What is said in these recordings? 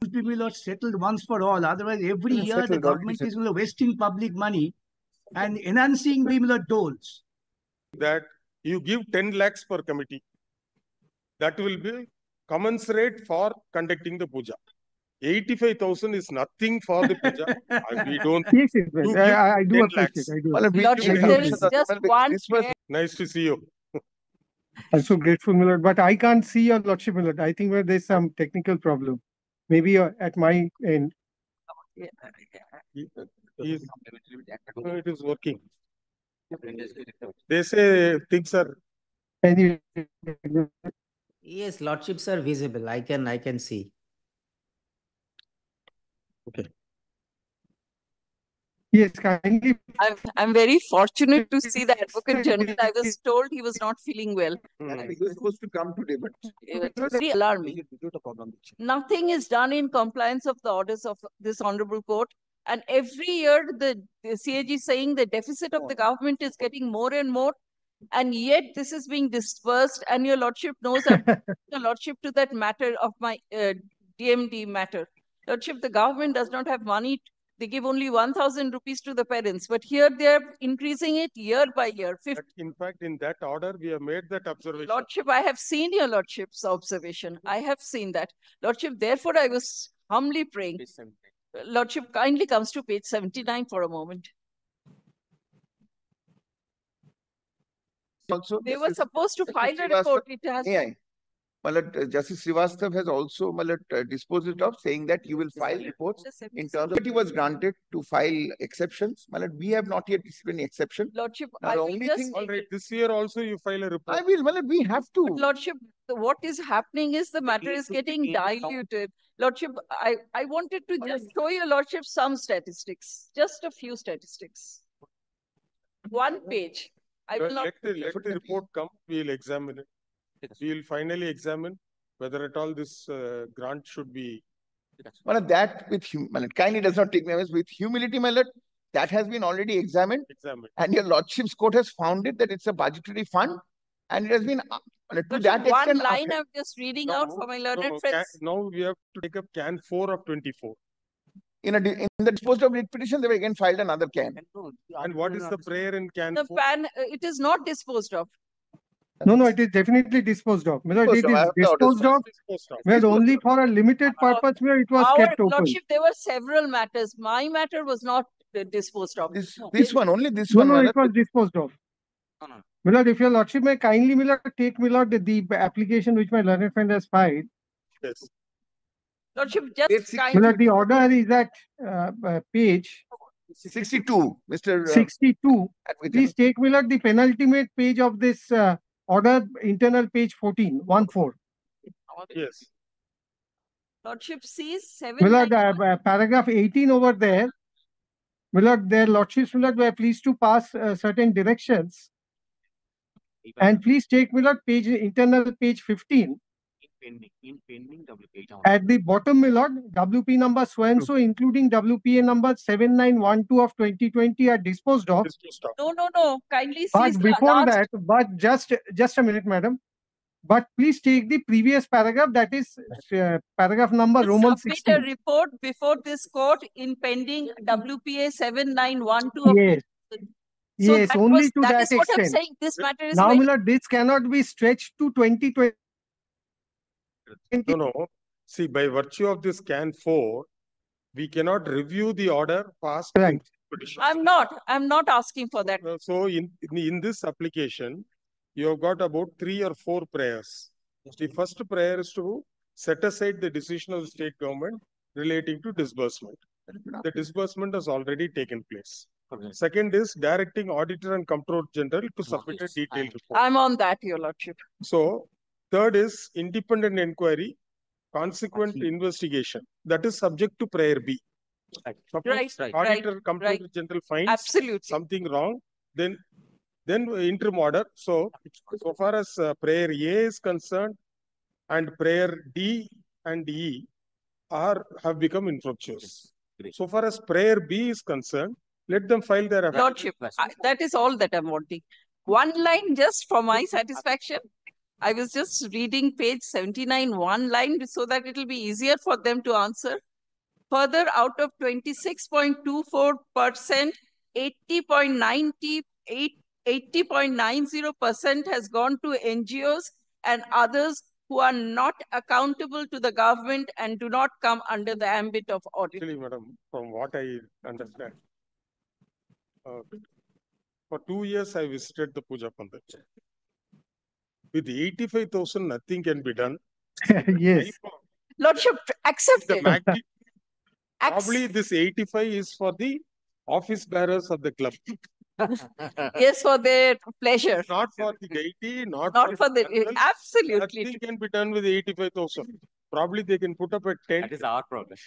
be settled once for all. Otherwise, every year the government is wasting public money and enhancing the tolls. That you give 10 lakhs per committee. That will be commensurate for conducting the puja. 85,000 is nothing for the puja. We don't. Yes, I do appreciate. Nice to see you. I'm so grateful, my lord. But I can't see your lordship, my lord. I think there's some technical problem. Maybe at my end. It is working. They say things are. Yes, lordships are visible. I can see. Okay. Yes, kindly. I'm very fortunate to see the Advocate General. I was told he was not feeling well. He was supposed to come today, but it's very alarming. Nothing is done in compliance of the orders of this honorable court. And every year the CAG is saying the deficit of the government is getting more and more. And yet this is being dispersed. And your lordship knows your lordship to that matter of my DMD matter. Lordship, the government does not have money. They give only 1,000 rupees to the parents, but here they are increasing it year by year. In fact, in that order, we have made that observation. Lordship, I have seen your lordship's observation. I have seen that. Lordship, therefore, I was humbly praying. Lordship, kindly comes to page 79 for a moment. Also, they were supposed to file a report. It has. Justice Srivastav has also disposed it of, saying that you will file reports in terms of it was granted to file exceptions. We have not yet received any exception. Lordship, now, the only thing. All right, this year also you file a report. I will. We have to. But Lordship, what is happening is the matter is getting diluted. Lordship, I wanted to just show your lordship some statistics, just a few statistics. One page. I will not. Let the report come. We will examine it. We will finally examine whether at all this grant should be. That with kindly does not take me away. With humility, my lord, that has been already examined. And your lordship's court has found it that it's a budgetary fund, and it has been to that extent. One line I'm just reading out for my learned friends. Now we have to take up can 4 of 24. In the disposed of writ petition, they were again filed another can. And what is the prayer in can 4? It is not disposed of. No, it is definitely disposed of. It is disposed of. Only for a limited purpose where it was kept open. Lordship, there were several matters. My matter was not disposed of. This one, only this one. No, it was disposed of. My lord, if your lordship may kindly, my lord, take my lord the application which my learned friend has filed. Yes. Lordship, just kindly. My lord, the order is at page 62, Mr. 62. Please take, my lord, the penultimate page of this order, internal page 14, 1-4. Yes. Lordship sees 7. My lord, paragraph 18 over there. My lord, their lordships, my lord, were pleased to pass certain directions. And please take, my lord, internal page 15. At the bottom, my lord, WP number so and so, including WPA number 7912 of 2020, are disposed of. No. Kindly see. But before that, but just a minute, madam. But please take the previous paragraph, that is paragraph number Roman 16. Submit a report before this court in pending WPA 7912. Yes. So yes, only to that extent. What I'm saying. This matter is now, my lord, this cannot be stretched to 2020. No. See, by virtue of this can 4, we cannot review the order passed. Right. I'm not asking for that. So in this application, you have got about 3 or 4 prayers. The first prayer is to set aside the decision of the state government relating to disbursement. The disbursement has already taken place. Second is directing Auditor and Comptroller General to submit a detailed report. I'm on that, your lordship. So, third is independent inquiry, consequent investigation. That is subject to prayer B. Right. Auditor, Comptroller General finds something wrong, then interim order. So far as prayer A is concerned, and prayer D and E have become infructuous. So far as prayer B is concerned, let them file their lordship. That is all that I'm wanting. One line just for my satisfaction. I was just reading page 79, one line, so that it will be easier for them to answer. Further, out of 26.24%, 80.90% has gone to NGOs and others who are not accountable to the government and do not come under the ambit of audit. Actually, madam, from what I understand, for 2 years I visited the Puja Pandal. With 85,000, nothing can be done. Yes. Lordship, accept The it. magnitude, probably this 85 is for the office bearers of the club. Yes, for their pleasure. Not for the deity, not for the, temple. absolutely. Nothing can be done with 85,000. Probably they can put up a tent. That is our problem.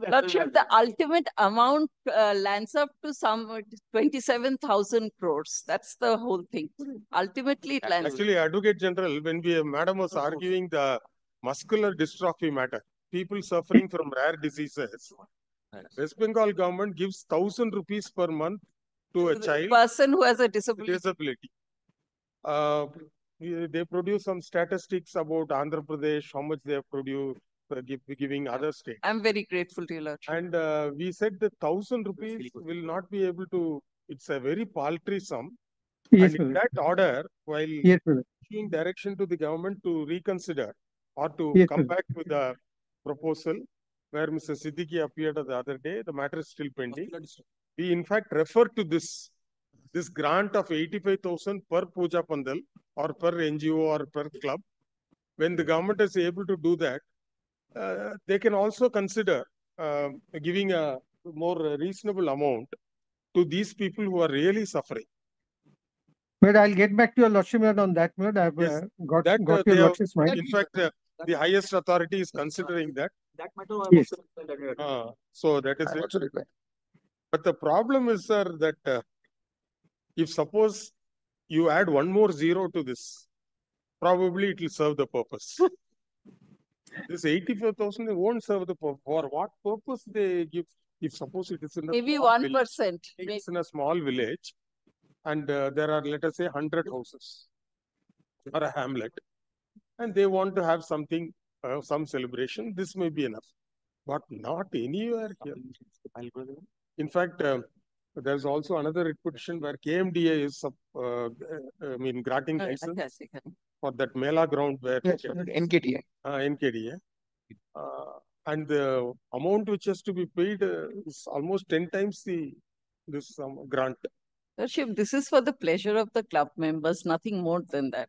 Lordship, the ultimate amount lands up to some 27,000 crores. That's the whole thing. Ultimately, it lands. Actually, Advocate General, when Madam was arguing the muscular dystrophy matter, people suffering from rare diseases, West Bengal government gives 1,000 rupees per month to a child. Person who has a disability. They produce some statistics about Andhra Pradesh, how much they have produced, giving other states. I'm very grateful to you, Lordship. And we said that 1,000 rupees will not be able to, it's a very paltry sum. Yes, And in that order, while yes, giving direction to the government to reconsider or to yes, come back with a proposal where Mr. Siddiqui appeared the other day, the matter is still pending. We in fact refer to this grant of 85,000 per Puja Pandal or per NGO or per club. When the government is able to do that, they can also consider giving a more reasonable amount to these people who are really suffering. But I'll get back to your Lordship on that. I've Yes, got that your Lordship's mind. in fact, the highest authority is considering that. That matter Yes. So that is it. But the problem is, sir, that if suppose you add one more zero to this, probably it will serve the purpose. This 85,000 won't serve the purpose. For what purpose they give? If suppose it is in a Maybe small 1%. village, it's in a small village, and there are, let us say, 100 houses or a hamlet, and they want to have something, some celebration. This may be enough, but not anywhere here. In fact, there's also another petition where KMDA is, granting license for that Mela ground where NKDA. NKDA. And the amount which has to be paid is almost 10 times this grant. Lordship, this is for the pleasure of the club members, nothing more than that.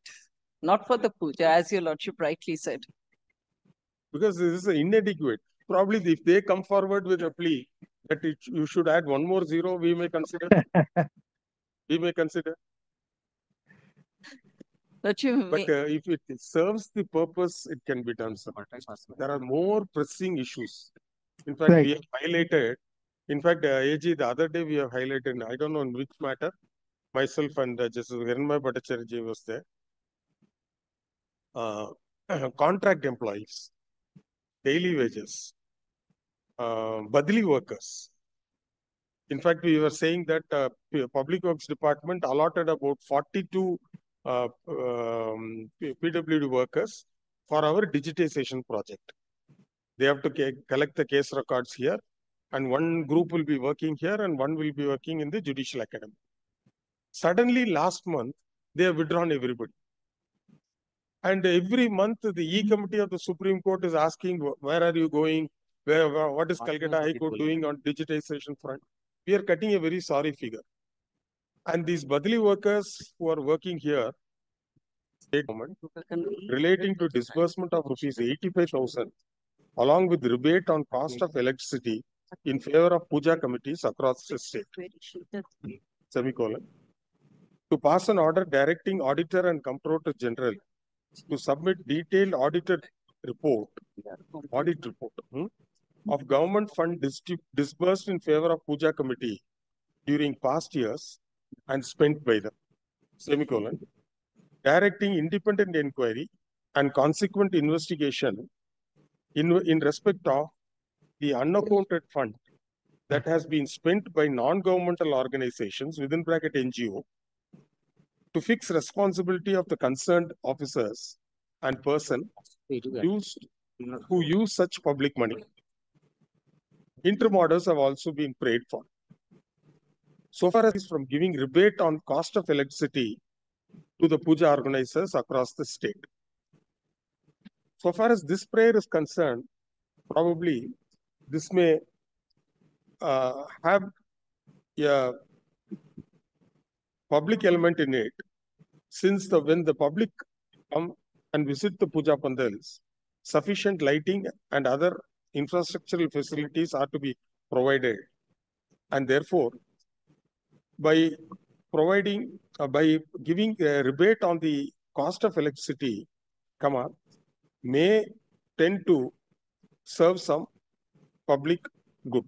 Not for the puja, as your Lordship rightly said. Because this is inadequate. Probably if they come forward with a plea that you should add one more zero, we may consider. We may consider. But if it serves the purpose, it can be done. Sir. There are more pressing issues. In fact, we have highlighted. In fact, AG, the other day we have highlighted, I don't know in which matter, myself and Justice Hiranmaya Bhattacharya was there. Contract employees, daily wages, badli workers. In fact, we were saying that Public Works Department allotted about 42 PWD workers for our digitization project. They have to collect the case records here, and one group will be working here and one will be working in the Judicial Academy. Suddenly, last month, they have withdrawn everybody. And every month, the E-Committee of the Supreme Court is asking, where are you going? What is Calcutta High Court doing on digitization front? We are cutting a very sorry figure. And these badli workers who are working here, state government, relating to disbursement of rupees 85,000, along with rebate on cost of electricity in favor of puja committees across the state. Semicolon. To pass an order directing Auditor and Comptroller General to submit detailed audit report of government fund disbursed in favor of puja committee during past years and spent by them. Semicolon. Directing independent inquiry and consequent investigation in respect of the unaccounted fund that has been spent by non-governmental organizations within bracket NGO to fix responsibility of the concerned officers and person who use such public money. Interim orders have also been prayed for. So far as from giving rebate on cost of electricity to the puja organizers across the state. So far as this prayer is concerned, probably this may have a public element in it, since when the public come and visit the puja pandals, sufficient lighting and other infrastructural facilities are to be provided, and therefore by providing by giving a rebate on the cost of electricity, may tend to serve some public good.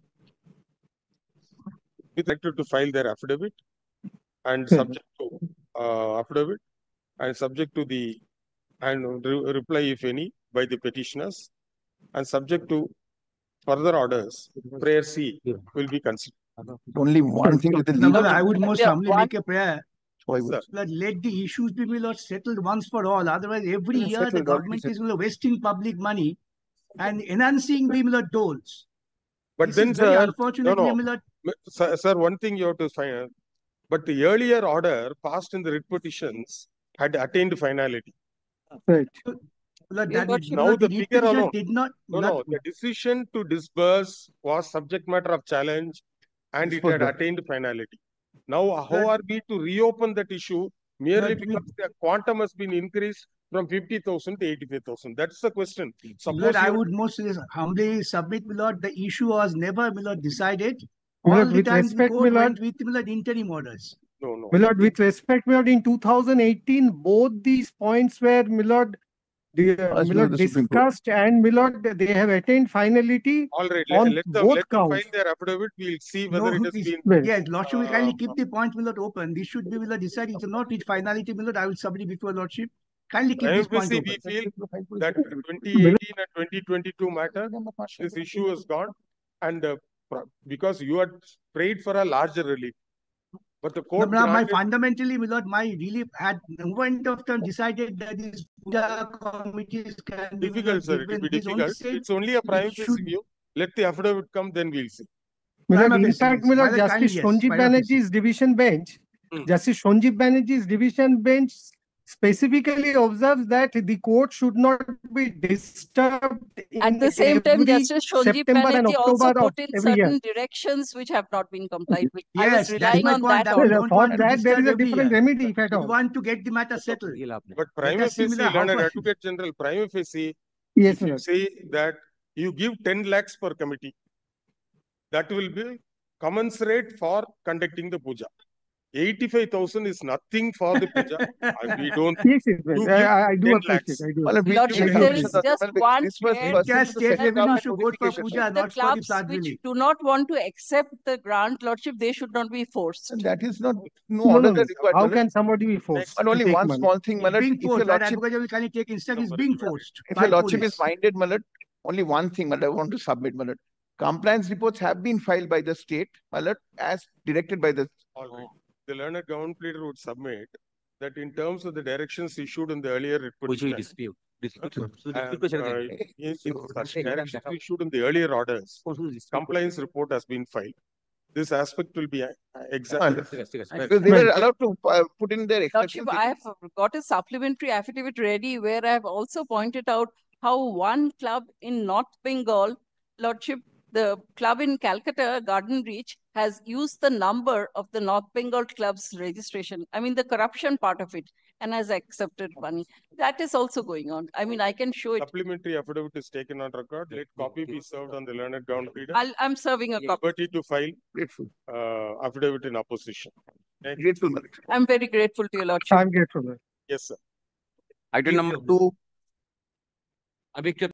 We're expected to file their affidavit and subject to affidavit and subject to the reply, if any, by the petitioners, and subject to further orders, prayer C will be considered. Only one thing with the No, legal. I would most humbly make a prayer Sir. that let the issues be settled once for all. Otherwise, every year the government is wasting public money and enhancing tolls. But This then, is very sir, unfortunate. Sir, one thing you have to find, but the earlier order passed in the writ petitions had attained finality. Right. Now the figure did not. The decision to disburse was subject matter of challenge, and it had attained finality. Now, how are we to reopen that issue merely because the quantum has been increased from 50,000 to 85,000? That's the question. Suppose I would most humbly submit, Milord, the issue was never, decided. All the time the court went with interim orders. No. Milord, with respect, Milord, in 2018, both these points were, Milord, discussed, and Milord, they have attained finality. All right, on let both them counts. find their affidavit. We'll see whether it has been. Yes, Lordship, we kindly keep the point, open. This should be, decided. It will not reach finality, I will submit before Lordship. Kindly keep this point open. We feel that 2018 and 2022 matter, this issue is gone, and because you had prayed for a larger relief. But the court fundamentally, my relief had no point of time decided that these puja committees can be difficult, sir. It will be difficult. It's only a prime facie view. Let the affidavit come, then we'll see. In fact, Justice Sanjeev Banerjee's division bench, Justice Sanjeev Banerjee's division bench specifically observes that the court should not be disturbed. At the same time, Justice Sanjeev Banerjee also put in certain directions which have not been complied with. Yes, I was relying on that. For that, there is a different remedy, if at all. We want to get the matter settled. But prima facie, Learned Advocate General, prima facie, yes, if you say that you give 10 lakhs per committee, that will be commensurate for conducting the puja. 85,000 is nothing for the puja. We don't. Yes, I do appreciate. I do. Lordship, there is just one state revenue should go for puja, not for the clubs which do not want to accept the grant, Lordship, they should not be forced. And that is not No. How can somebody be forced? And only one small thing, Malad. Being forced, that advocate will kindly take instead is being forced. If your Lordship is minded, Malad, only one thing, Malad, I want to submit, Malad. Compliance reports have been filed by the state, Malad, as directed by the. All right. The learned government leader would submit that in terms of the directions issued in the earlier petition, dispute. Directions issued in the earlier orders, compliance report has been filed. This aspect will be examined. Because they were allowed to put in their exceptions. Lordship, I have got a supplementary affidavit ready where I have also pointed out how one club in North Bengal, Lordship, the club in Calcutta, Garden Reach, has used the number of the North Bengal club's registration. I mean, the corruption part of it, and has accepted money. That is also going on. I mean, I can show it. Supplementary affidavit is taken on record. Let copy be served on the learned government leader. I'm serving a copy. Liberty to file affidavit in opposition. Grateful, Malad. I'm very grateful to your Lordship. I'm grateful. Yes, sir. Item number 2.